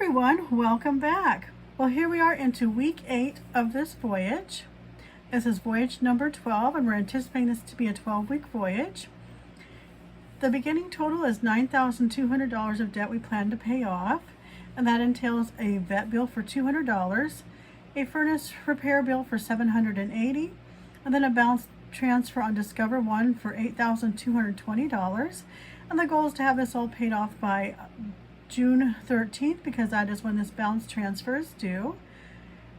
everyone, welcome back. Well, here we are into week 8 of this voyage. This is voyage number 12, and we're anticipating this to be a 12-week voyage. The beginning total is $9,200 of debt we plan to pay off, and that entails a vet bill for $200, a furnace repair bill for $780, and then a balance transfer on Discover One for $8,220. And the goal is to have this all paid off by June 13th, because that is when this balance transfer is due.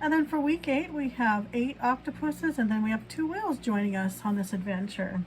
And then for week 8, we have 8 octopuses, and then we have 2 whales joining us on this adventure.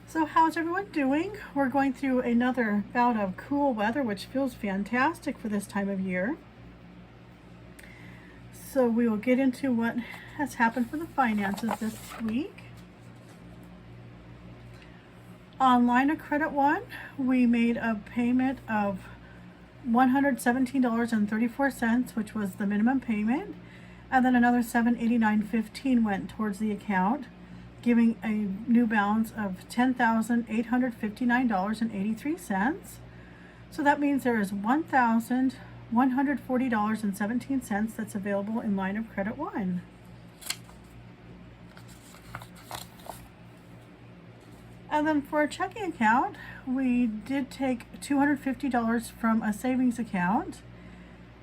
So how's everyone doing? We're going through another bout of cool weather, which feels fantastic for this time of year. So we will get into what has happened for the finances this week. On line of credit one, we made a payment of $117.34, which was the minimum payment, and then another $789.15 went towards the account, giving a new balance of $10,859.83. So that means there is $1,140.17 that's available in line of credit one. And then for a checking account, we did take $250 from a savings account,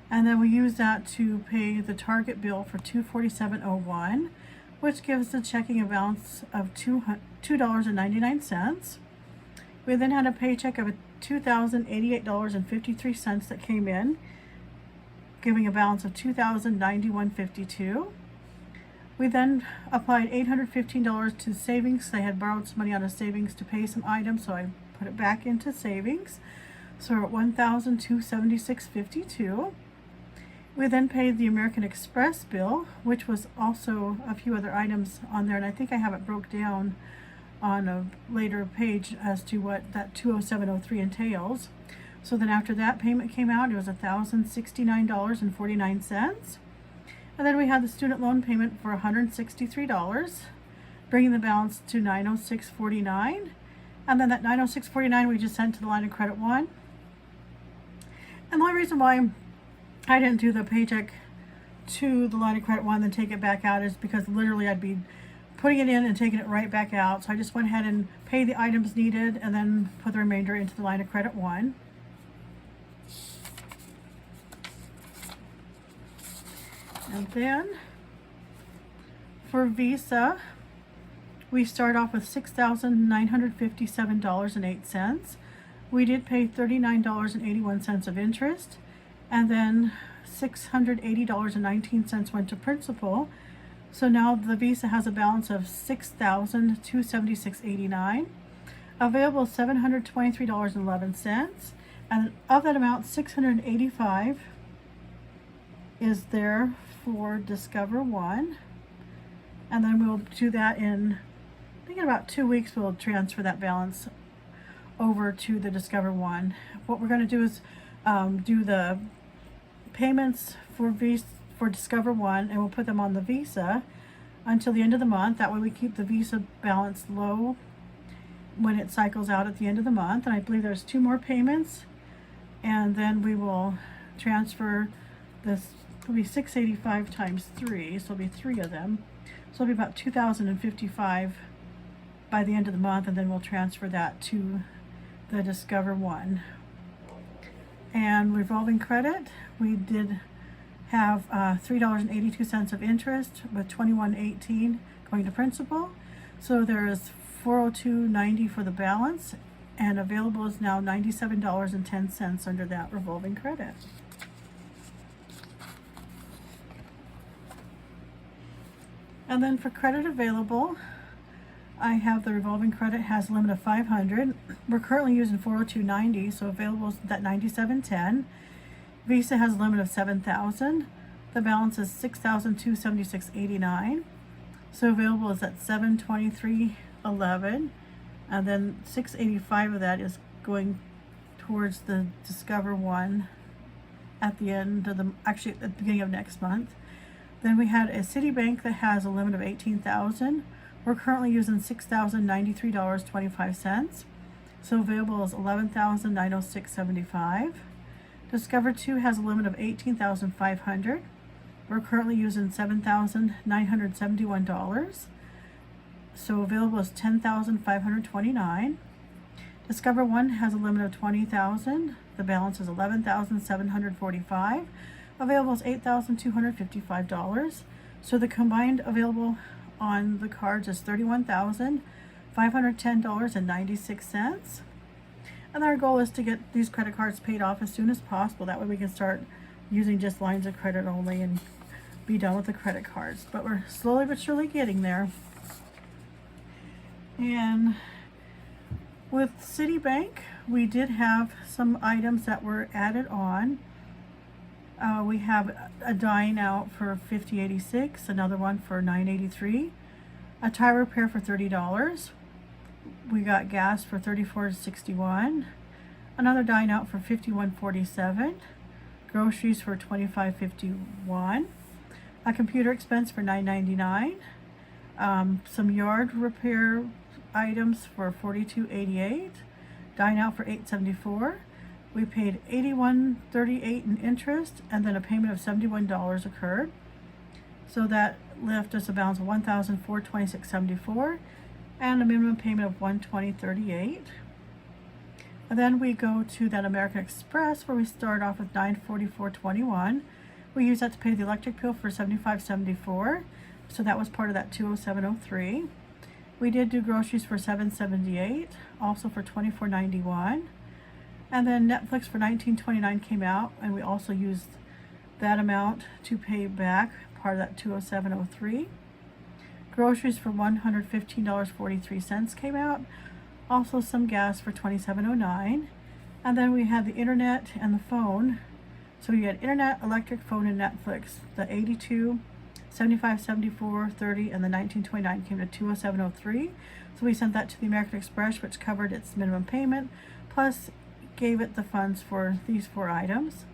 and then we used that to pay the Target bill for $247.01, which gives the checking a balance of $2.99. We then had a paycheck of $2,088.53 that came in, giving a balance of $2,091.52. We then applied $815 to savings. I had borrowed some money out of savings to pay some items, so I put it back into savings. So we're at $1,276.52. We then paid the American Express bill, which was also a few other items on there, and I think I have it broke down on a later page as to what that $207.03 entails. So then after that payment came out, it was $1,069.49. And then we had the student loan payment for $163, bringing the balance to $906.49. And then that $906.49 we just sent to the line of credit one. And the only reason why I didn't do the paycheck to the line of credit one and take it back out is because literally I'd be putting it in and taking it right back out. So I just went ahead and paid the items needed and then put the remainder into the line of credit one. And then for Visa, we start off with $6,957.08. We did pay $39.81 of interest, and then $680.19 went to principal. So now the Visa has a balance of $6,276.89. Available $723.11, and of that amount, $685 is there for Discover One, and then we'll do that in, I think in about 2 weeks we'll transfer that balance over to the Discover One. What we're going to do is do the payments for Discover One, and we'll put them on the Visa until the end of the month. That way we keep the Visa balance low when it cycles out at the end of the month. And I believe there's 2 more payments, and then we will transfer this. It'll be $685 times 3, so it'll be 3 of them. So it'll be about $2,055 by the end of the month, and then we'll transfer that to the Discover One. And revolving credit, we did have $3.82 of interest with $21.18 going to principal. So there is $402.90 for the balance, and available is now $97.10 under that revolving credit. And then for credit available, I have the revolving credit has a limit of $500. We're currently using $402.90, so available is that $97.10. Visa has a limit of $7,000. The balance is $6,276.89. So available is at $723.11, and then $685 of that is going towards the Discover One at the end of at the beginning of next month. Then we had a Citibank that has a limit of $18,000. We're currently using $6,093.25. So available is $11,906.75. Discover 2 has a limit of $18,500. We're currently using $7,971. So available is $10,529. Discover 1 has a limit of $20,000. The balance is $11,745. Available is $8,255. So the combined available on the cards is $31,510.96. And our goal is to get these credit cards paid off as soon as possible. That way we can start using just lines of credit only and be done with the credit cards. But we're slowly but surely getting there. And with Citibank, we did have some items that were added on. We have a dine out for $50.86, another one for $9.83, a tire repair for $30. We got gas for $34.61, another dine out for $51.47, groceries for $25.51, a computer expense for $9.99, some yard repair items for $42.88, dine out for $8.74. We paid $81.38 in interest, and then a payment of $71 occurred. So that left us a balance of $1,426.74 and a minimum payment of $120.38. And then we go to that American Express where we start off with $944.21. We use that to pay the electric bill for $75.74. So that was part of that $207.03. We did do groceries for $7.78, also for $24.91. And then Netflix for $19.29 came out, and we also used that amount to pay back part of that $207.03. Groceries for $115.43 came out, also some gas for $27.09. And then we had the internet and the phone. So we had internet, electric, phone, and Netflix. The $82, $75, $74, $30, and the $19.29 came to $207.03. So we sent that to the American Express, which covered its minimum payment, plus gave it the funds for these 4 items.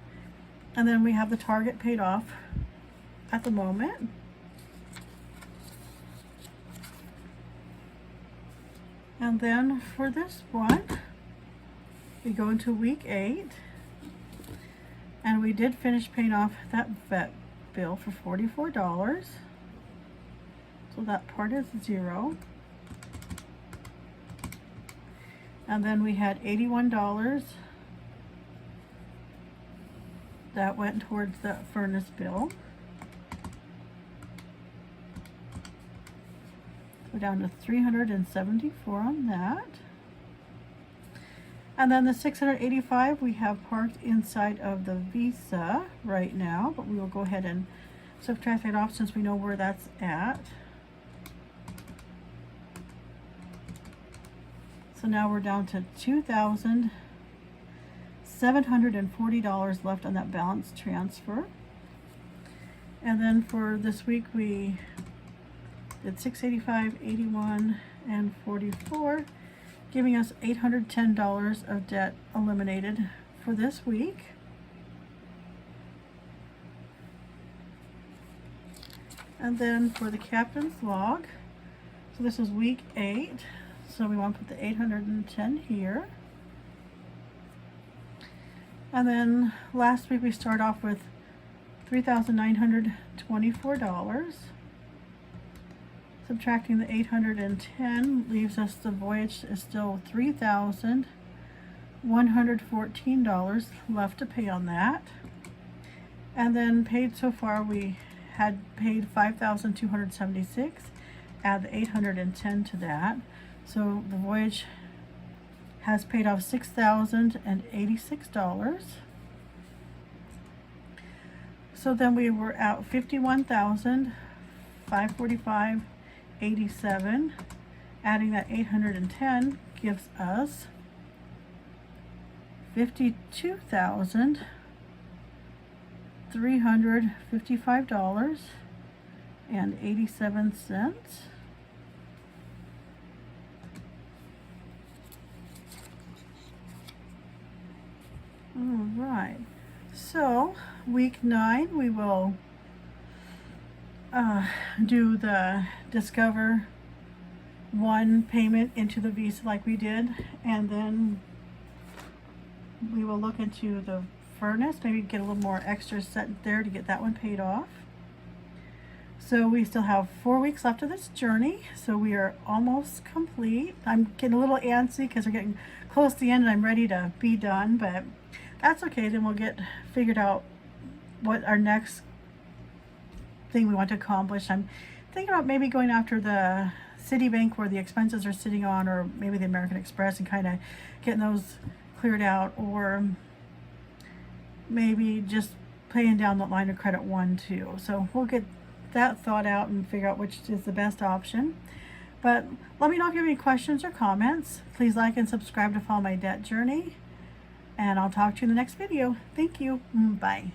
And then we have the Target paid off at the moment. And then for this one, we go into week 8, and we did finish paying off that vet bill for $44. So that part is 0. And then we had $81 that went towards the furnace bill. Go down to $374 on that. And then the $685 we have parked inside of the Visa right now, but we will go ahead and subtract that off since we know where that's at. So now we're down to $2,740 left on that balance transfer. And then for this week we did $685, $81, and $44, giving us $810 of debt eliminated for this week. And then for the captain's log, so this is week 8. So we want to put the 810 here. And then last week we start off with $3,924. Subtracting the 810 leaves us the Voyage is still $3,114 left to pay on that. And then paid so far, we had paid $5,276. Add the 810 to that. So the Voyage has paid off $6,086. So then we were out $51,545.87. Adding that 810 gives us $52,355.87. All right, so week 9 we will do the Discover 1 payment into the Visa like we did, and then we will look into the furnace, maybe get a little more extra set there to get that one paid off. So we still have 4 weeks left of this journey, so we are almost complete. I'm getting a little antsy because we're getting close to the end and I'm ready to be done, but that's okay. Then we'll get figured out what our next thing we want to accomplish. I'm thinking about maybe going after the Citibank where the expenses are sitting on, or maybe the American Express, and kind of getting those cleared out, or maybe just paying down that line of credit one too. So we'll get that thought out and figure out which is the best option. But let me know if you have any questions or comments. Please like and subscribe to follow my debt journey, and I'll talk to you in the next video. Thank you. Bye.